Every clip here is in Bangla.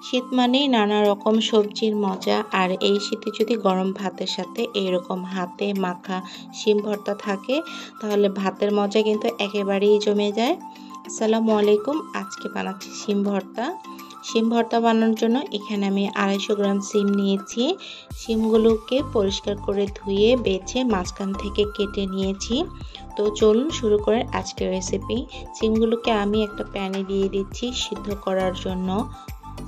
শীত মানেই নানা রকম সবজির মজা, আর এই শীতে যদি গরম ভাতের সাথে এইরকম হাতে মাখা শিম ভর্তা থাকে তাহলে ভাতের মজা কিন্তু একেবারেই জমে যায়। আসসালামু আলাইকুম, আজকে বানাচ্ছি শিম ভর্তা। শিম ভর্তা বানানোর জন্য এখানে আমি 250 গ্রাম শিম নিয়েছি। শিমগুলোকে পরিষ্কার করে ধুয়ে বেছে মাঝখান থেকে কেটে নিয়েছি। তো চলুন শুরু করে আজকের রেসিপি। শিমগুলোকে আমি একটা প্যানে দিয়ে দিচ্ছি সিদ্ধ করার জন্য।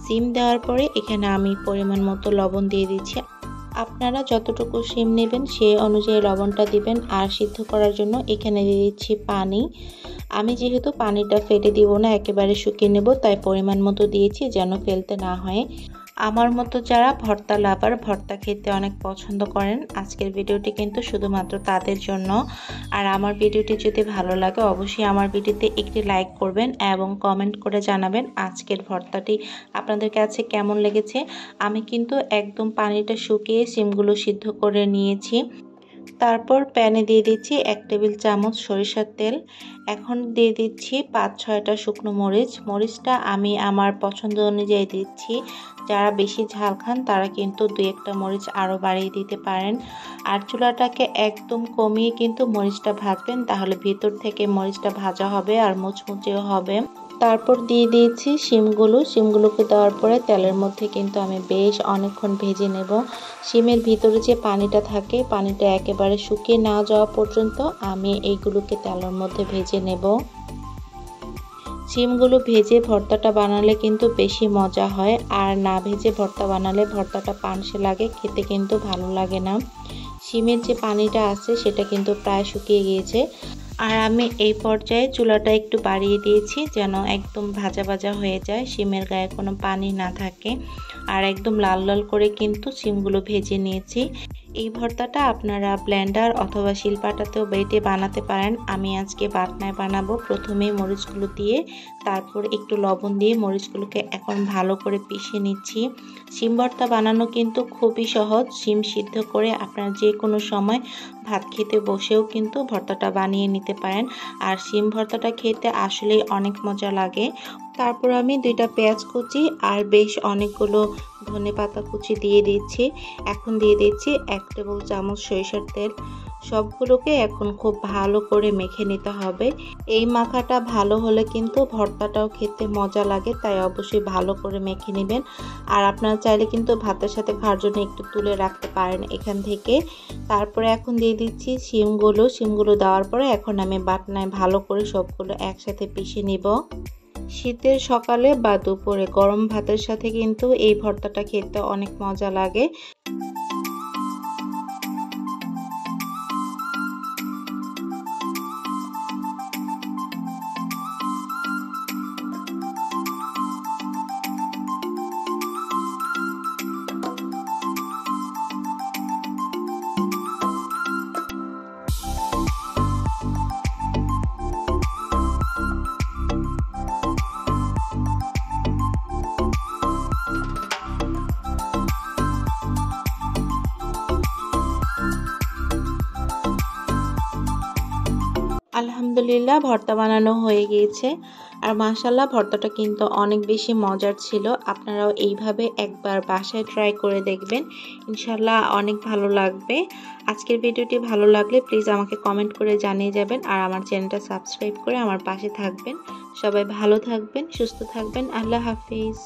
শিম দেওয়ার পরে এখানে আমি পরিমাণ মতো লবণ দিয়ে দিচ্ছি। আপনারা যতটুকু শিম নেবেন সেই অনুযায়ী লবণটা দিবেন। আর সিদ্ধ করার জন্য এখানে দিয়ে দিচ্ছি পানি। আমি যেহেতু পানিটা ফেটে দিব না, একেবারে শুকিয়ে নেব, তাই পরিমাণ মতো দিয়েছি যেন ফেলতে না হয়। আমার মতো যারা ভর্তা লাভার, ভর্তা খেতে অনেক পছন্দ করেন, আজকের ভিডিওটি কিন্তু শুধুমাত্র তাদের জন্য। আর আমার ভিডিওটি যদি ভালো লাগে অবশ্যই আমার ভিডিওতে একটি লাইক করবেন এবং কমেন্ট করে জানাবেন আজকের ভর্তাটি আপনাদের কাছে কেমন লেগেছে। আমি কিন্তু একদম পানিটা শুকিয়ে শিমগুলো সিদ্ধ করে নিয়েছি। তারপর প্যানে দিয়ে দিচ্ছি 1 টেবিল চামচ সরিষার তেল। এখন দিয়ে দিচ্ছি 5-6টা শুকনো মরিচ। মরিচটা আমি আমার পছন্দ অনুযায়ী দিচ্ছি। যারা বেশি ঝাল খান তারা কিন্তু 2-1টা মরিচ আরও বাড়িয়ে দিতে পারেন। আর চুলাটাকে একদম কমিয়ে কিন্তু মরিচটা ভাজবেন, তাহলে ভিতর থেকে মরিচটা ভাজা হবে আর মুচমুচেও হবে। তারপর দিয়ে দিয়েছি শিমগুলোকে দেওয়ার পরে তেলের মধ্যে কিন্তু আমি বেশ অনেকক্ষণ ভেজে নেব। শিমের ভিতরে যে পানিটা থাকে, পানিটা একেবারে শুকিয়ে না যাওয়া পর্যন্ত আমি এইগুলোকে তেলের মধ্যে ভেজে নেব। শিমগুলো ভেজে ভর্তাটা বানালে কিন্তু বেশি মজা হয়, আর না ভেজে ভর্তা বানালে ভর্তাটা পানসে লাগে, খেতে কিন্তু ভালো লাগে না। শিমের যে পানিটা আছে সেটা কিন্তু প্রায় শুকিয়ে গিয়েছে। আর আমি এই পর্যায়ে চুলাটা একটু বাড়িয়ে দিয়েছি যেন একদম ভাজা ভাজা হয়ে যায়, শিমের গায়ে কোনো পানি না থাকে। আর একদম লাল লাল করে কিন্তু শিমগুলো ভেজে নিয়েছি। এই ভর্তাটা আপনারা ব্লেন্ডার অথবা শিলপাটাতেও বেটে বানাতে পারেন। আমি আজকে বাটনায় বানাবো। প্রথমেই মরিচগুলো দিয়ে তারপর একটু লবণ দিয়ে মরিচগুলোকে এখন ভালো করে পিষে নিচ্ছি। শিম ভর্তা বানানো কিন্তু খুবই সহজ। শিম সিদ্ধ করে আপনারা যে কোনো সময় ভাত খেতে বসেও কিন্তু ভর্তাটা বানিয়ে নিতে পারেন। আর শিম ভর্তাটা খেতে আসলেই অনেক মজা লাগে। তারপর আমি 2টা পেঁয়াজ কুচি আর বেশ অনেকগুলো ধনেপাতা কুচি দিয়ে দিচ্ছি। এখন দিয়ে দিচ্ছি 1 টেবিল চামচ সরিষার তেল। সবগুলোকে এখন খুব ভালো করে মেখে নিতে হবে। এই মাখাটা ভালো হলে কিন্তু ভর্তাটাও খেতে মজা লাগে, তাই অবশ্যই ভালো করে মেখে নেবেন। আর আপনারা চাইলে কিন্তু ভাতের সাথে খাওয়ার জন্য একটু তুলে রাখতে পারেন এখান থেকে। তারপরে এখন দিয়ে দিচ্ছি শিমগুলো দেওয়ার পরে এখন আমি বাটনায় ভালো করে সবগুলো একসাথে পিষে নিব। শীতের সকালে বা দুপুরে গরম ভাতের সাথে কিন্তু এই ভর্তাটা খেতে অনেক মজা লাগে। আলহামদুলিল্লাহ ভর্তা বানানো হয়ে গিয়েছে। আর মাশাআল্লাহ ভর্তাটা কিন্তু অনেক বেশি মজার ছিল। আপনারাও এইভাবে একবার বাসায় ট্রাই করে দেখবেন, ইনশাআল্লাহ অনেক ভালো লাগবে। আজকের ভিডিওটি ভালো লাগলে প্লিজ আমাকে কমেন্ট করে জানিয়ে যাবেন, আর আমার চ্যানেলটা সাবস্ক্রাইব করে আমার পাশে থাকবেন। সবাই ভালো থাকবেন, সুস্থ থাকবেন। আল্লাহ হাফিজ।